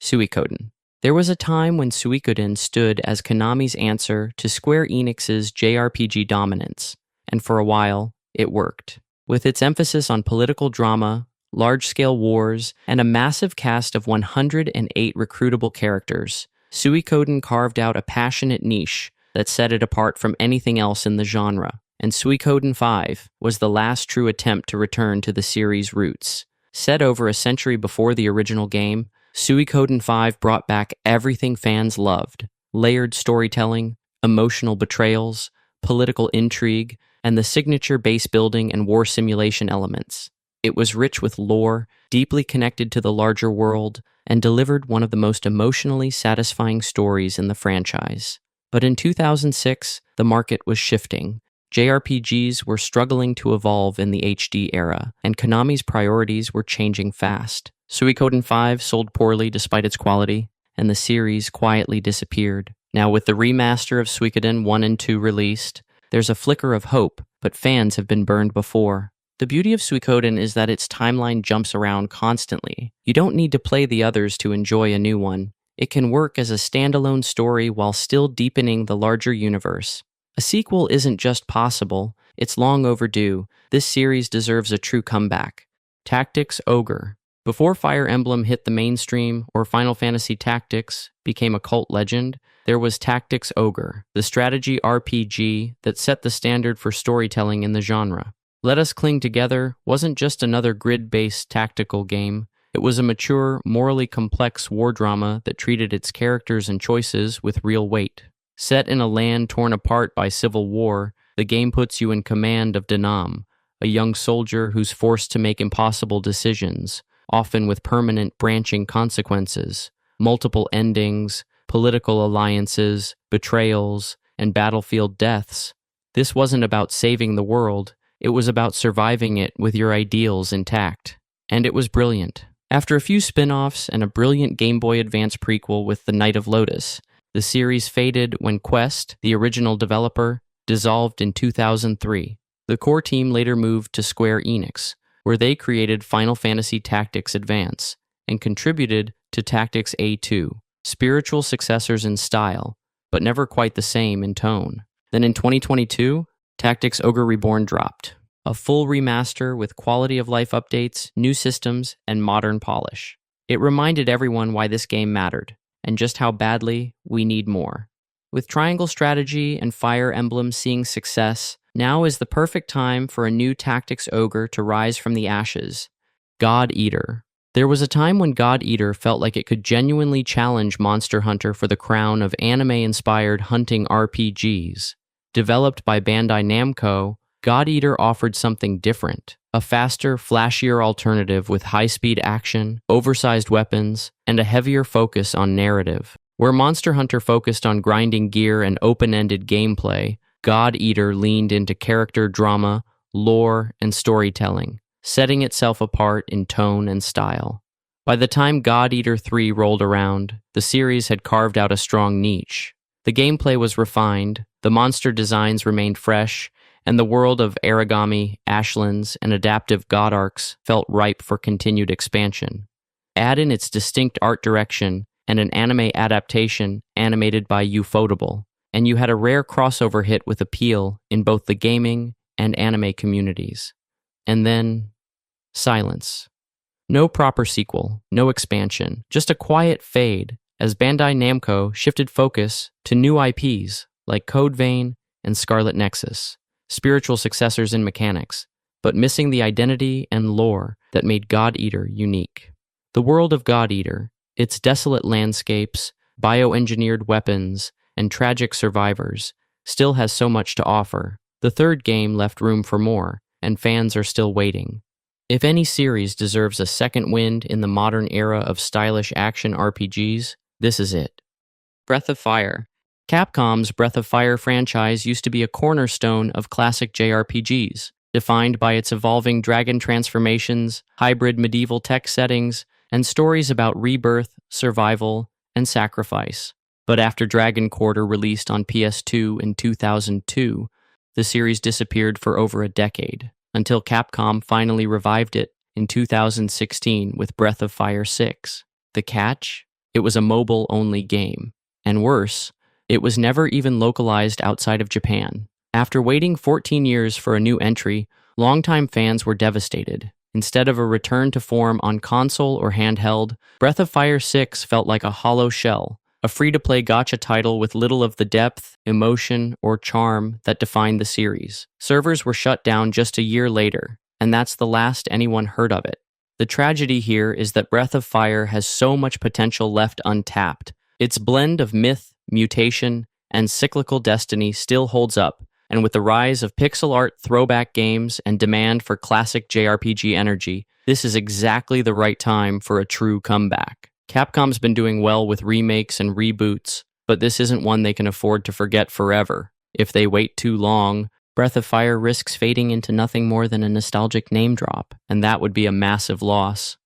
Suikoden. There was a time when Suikoden stood as Konami's answer to Square Enix's JRPG dominance, and for a while, it worked. With its emphasis on political drama, large-scale wars, and a massive cast of 108 recruitable characters, Suikoden carved out a passionate niche that set it apart from anything else in the genre, and Suikoden 5 was the last true attempt to return to the series' roots. Set over a century before the original game, Suikoden 5 brought back everything fans loved: layered storytelling, emotional betrayals, political intrigue, and the signature base building and war simulation elements. It was rich with lore, deeply connected to the larger world, and delivered one of the most emotionally satisfying stories in the franchise. But in 2006, the market was shifting. JRPGs were struggling to evolve in the HD era, and Konami's priorities were changing fast. Suikoden 5 sold poorly despite its quality, and the series quietly disappeared. Now, with the remaster of Suikoden 1 and 2 released, there's a flicker of hope, but fans have been burned before. The beauty of Suikoden is that its timeline jumps around constantly. You don't need to play the others to enjoy a new one. It can work as a standalone story while still deepening the larger universe. A sequel isn't just possible, it's long overdue. This series deserves a true comeback. Tactics Ogre. Before Fire Emblem hit the mainstream or Final Fantasy Tactics became a cult legend, there was Tactics Ogre, the strategy RPG that set the standard for storytelling in the genre. Let Us Cling Together wasn't just another grid-based tactical game. It was a mature, morally complex war drama that treated its characters and choices with real weight. Set in a land torn apart by civil war, the game puts you in command of Denam, a young soldier who's forced to make impossible decisions, often with permanent branching consequences, multiple endings, political alliances, betrayals, and battlefield deaths. This wasn't about saving the world, it was about surviving it with your ideals intact. And it was brilliant. After a few spin-offs and a brilliant Game Boy Advance prequel with The Knight of Lotus, the series faded when Quest, the original developer, dissolved in 2003. The core team later moved to Square Enix, where they created Final Fantasy Tactics Advance and contributed to Tactics A2, spiritual successors in style, but never quite the same in tone. Then in 2022, Tactics Ogre Reborn dropped, a full remaster with quality-of-life updates, new systems, and modern polish. It reminded everyone why this game mattered, and just how badly we need more. With Triangle Strategy and Fire Emblem seeing success, now is the perfect time for a new Tactics Ogre to rise from the ashes. God Eater. There was a time when God Eater felt like it could genuinely challenge Monster Hunter for the crown of anime-inspired hunting RPGs. Developed by Bandai Namco, God Eater offered something different, a faster, flashier alternative with high-speed action, oversized weapons, and a heavier focus on narrative. Where Monster Hunter focused on grinding gear and open-ended gameplay, God Eater leaned into character drama, lore, and storytelling, setting itself apart in tone and style. By the time God Eater 3 rolled around, the series had carved out a strong niche. The gameplay was refined, the monster designs remained fresh, and the world of origami, ashlands, and adaptive god arcs felt ripe for continued expansion. Add in its distinct art direction and an anime adaptation animated by Ufotable, and you had a rare crossover hit with appeal in both the gaming and anime communities. And then, silence. No proper sequel, no expansion, just a quiet fade as Bandai Namco shifted focus to new IPs like Code Vein and Scarlet Nexus, spiritual successors in mechanics, but missing the identity and lore that made God Eater unique. The world of God Eater, its desolate landscapes, bioengineered weapons, and tragic survivors, still has so much to offer. The third game left room for more, and fans are still waiting. If any series deserves a second wind in the modern era of stylish action RPGs, this is it. Breath of Fire. Capcom's Breath of Fire franchise used to be a cornerstone of classic JRPGs, defined by its evolving dragon transformations, hybrid medieval tech settings, and stories about rebirth, survival, and sacrifice. But after Dragon Quarter released on PS2 in 2002, the series disappeared for over a decade, until Capcom finally revived it in 2016 with Breath of Fire 6. The catch? it was a mobile-only game. And worse, it was never even localized outside of Japan. After waiting 14 years for a new entry, longtime fans were devastated. Instead of a return to form on console or handheld, Breath of Fire 6 felt like a hollow shell, a free-to-play gacha title with little of the depth, emotion, or charm that defined the series. Servers were shut down just a year later, and that's the last anyone heard of it. The tragedy here is that Breath of Fire has so much potential left untapped. Its blend of myth, mutation, and cyclical destiny still holds up, and with the rise of pixel art throwback games and demand for classic JRPG energy, this is exactly the right time for a true comeback. Capcom's been doing well with remakes and reboots, but this isn't one they can afford to forget forever. If they wait too long, Breath of Fire risks fading into nothing more than a nostalgic name drop, and that would be a massive loss.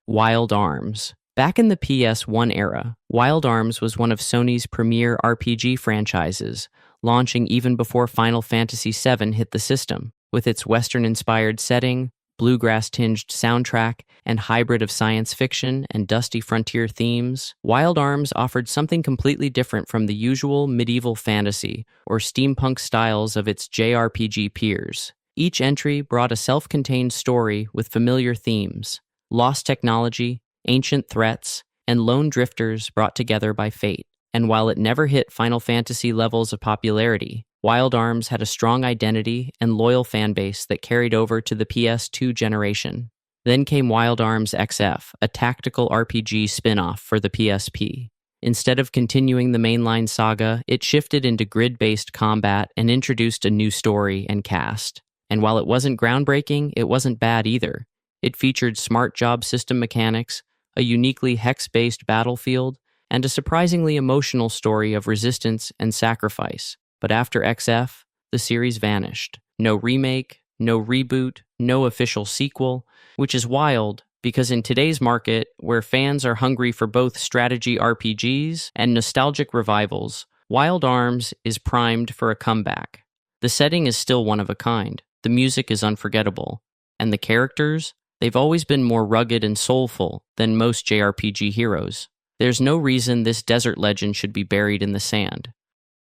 Wild Arms. Back in the PS1 era, Wild Arms was one of Sony's premier RPG franchises, launching even before Final Fantasy VII hit the system. With its Western-inspired setting, bluegrass-tinged soundtrack, and hybrid of science fiction and dusty frontier themes, Wild Arms offered something completely different from the usual medieval fantasy or steampunk styles of its JRPG peers. Each entry brought a self-contained story with familiar themes: lost technology, ancient threats, and lone drifters brought together by fate. And while it never hit Final Fantasy levels of popularity, Wild Arms had a strong identity and loyal fanbase that carried over to the PS2 generation. Then came Wild Arms XF, a tactical RPG spin-off for the PSP. Instead of continuing the mainline saga, it shifted into grid-based combat and introduced a new story and cast. And while it wasn't groundbreaking, it wasn't bad either. It featured smart job system mechanics, a uniquely hex-based battlefield, and a surprisingly emotional story of resistance and sacrifice. But after XF, the series vanished. No remake, no reboot, no official sequel, which is wild because in today's market, where fans are hungry for both strategy RPGs and nostalgic revivals, Wild Arms is primed for a comeback. The setting is still one of a kind, the music is unforgettable, and the characters, they've always been more rugged and soulful than most JRPG heroes. There's no reason this desert legend should be buried in the sand.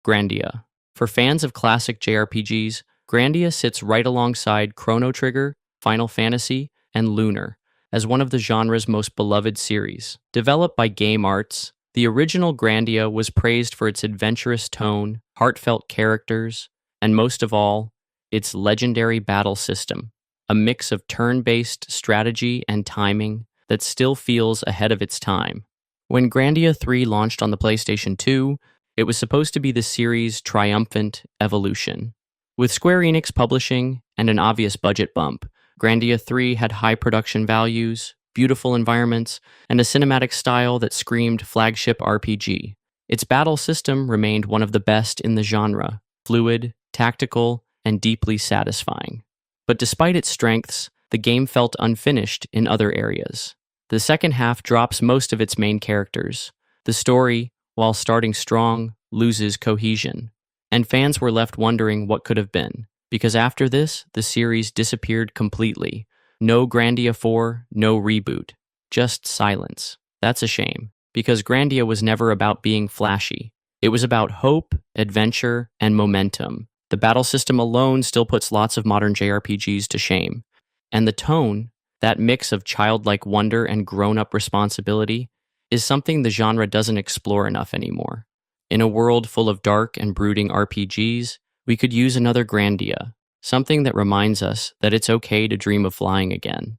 Grandia. For fans of classic JRPGs, Grandia sits right alongside Chrono Trigger, Final Fantasy, and Lunar as one of the genre's most beloved series. Developed by Game Arts, the original Grandia was praised for its adventurous tone, heartfelt characters, and most of all, its legendary battle system, a mix of turn-based strategy and timing that still feels ahead of its time. When Grandia 3 launched on the PlayStation 2, it was supposed to be the series' triumphant evolution. With Square Enix publishing and an obvious budget bump, Grandia 3 had high production values, beautiful environments, and a cinematic style that screamed flagship RPG. Its battle system remained one of the best in the genre, fluid, tactical, and deeply satisfying. But despite its strengths, the game felt unfinished in other areas. The second half drops most of its main characters. The story, while starting strong, loses cohesion. And fans were left wondering what could have been, because after this, the series disappeared completely. No Grandia 4, no reboot. Just silence. That's a shame, because Grandia was never about being flashy. It was about hope, adventure, and momentum. The battle system alone still puts lots of modern JRPGs to shame. And the tone, that mix of childlike wonder and grown-up responsibility, is something the genre doesn't explore enough anymore. In a world full of dark and brooding RPGs, we could use another Grandia, something that reminds us that it's okay to dream of flying again.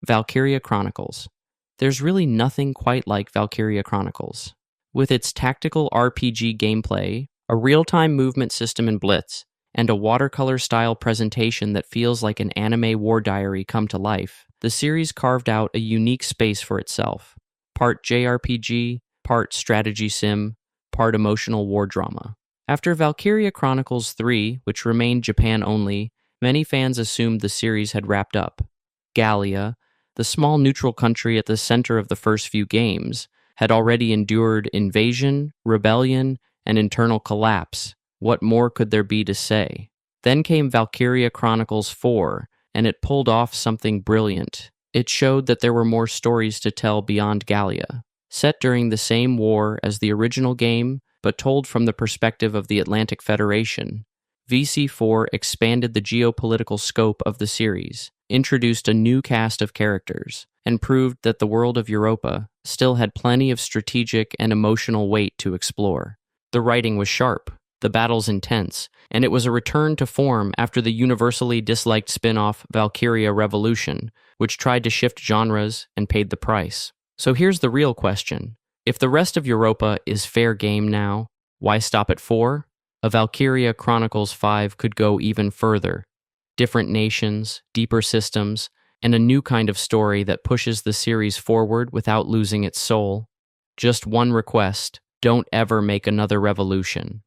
Valkyria Chronicles. There's really nothing quite like Valkyria Chronicles. With its tactical RPG gameplay, a real-time movement system in Blitz, and a watercolor-style presentation that feels like an anime war diary come to life, the series carved out a unique space for itself. Part JRPG, part strategy sim, part emotional war drama. After Valkyria Chronicles 3, which remained Japan only, many fans assumed the series had wrapped up. Gallia, the small neutral country at the center of the first few games, had already endured invasion, rebellion, and internal collapse. What more could there be to say? Then came Valkyria Chronicles 4, and it pulled off something brilliant. It showed that there were more stories to tell beyond Gallia. Set during the same war as the original game, but told from the perspective of the Atlantic Federation, VC4 expanded the geopolitical scope of the series, introduced a new cast of characters, and proved that the world of Europa still had plenty of strategic and emotional weight to explore. The writing was sharp, the battles intense, and it was a return to form after the universally disliked spin-off Valkyria Revolution, which tried to shift genres and paid the price. So here's the real question. If the rest of Europa is fair game now, why stop at 4? A Valkyria Chronicles 5 could go even further. Different nations, deeper systems, and a new kind of story that pushes the series forward without losing its soul. Just one request, don't ever make another Revolution.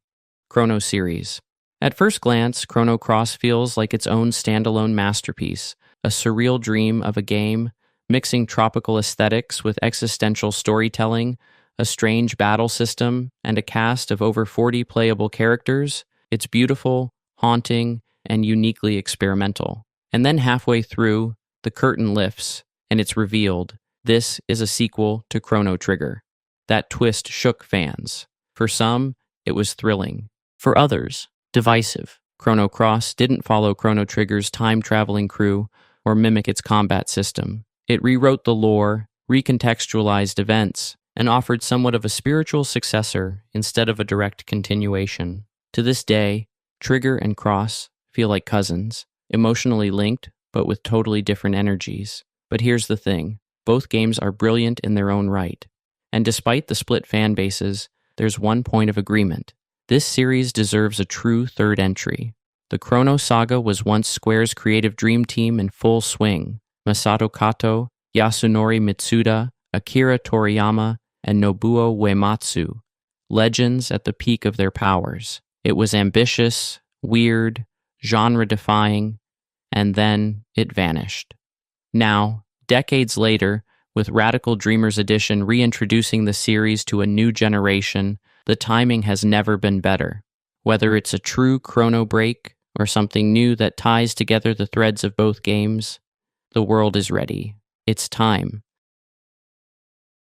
Chrono Series. At first glance, Chrono Cross feels like its own standalone masterpiece, a surreal dream of a game, mixing tropical aesthetics with existential storytelling, a strange battle system, and a cast of over 40 playable characters. It's beautiful, haunting, and uniquely experimental. And then halfway through, the curtain lifts, and it's revealed. This is a sequel to Chrono Trigger. That twist shook fans. For some, it was thrilling. For others, divisive. Chrono Cross didn't follow Chrono Trigger's time-traveling crew or mimic its combat system. It rewrote the lore, recontextualized events, and offered somewhat of a spiritual successor instead of a direct continuation. To this day, Trigger and Cross feel like cousins, emotionally linked, but with totally different energies. But here's the thing, both games are brilliant in their own right. And despite the split fan bases, there's one point of agreement. This series deserves a true third entry. The Chrono Saga was once Square's creative dream team in full swing. Masato Kato, Yasunori Mitsuda, Akira Toriyama, and Nobuo Uematsu, legends at the peak of their powers. It was ambitious, weird, genre-defying, and then it vanished. Now, decades later, with Radical Dreamers Edition reintroducing the series to a new generation, the timing has never been better. Whether it's a true chrono break or something new that ties together the threads of both games, the world is ready. It's time.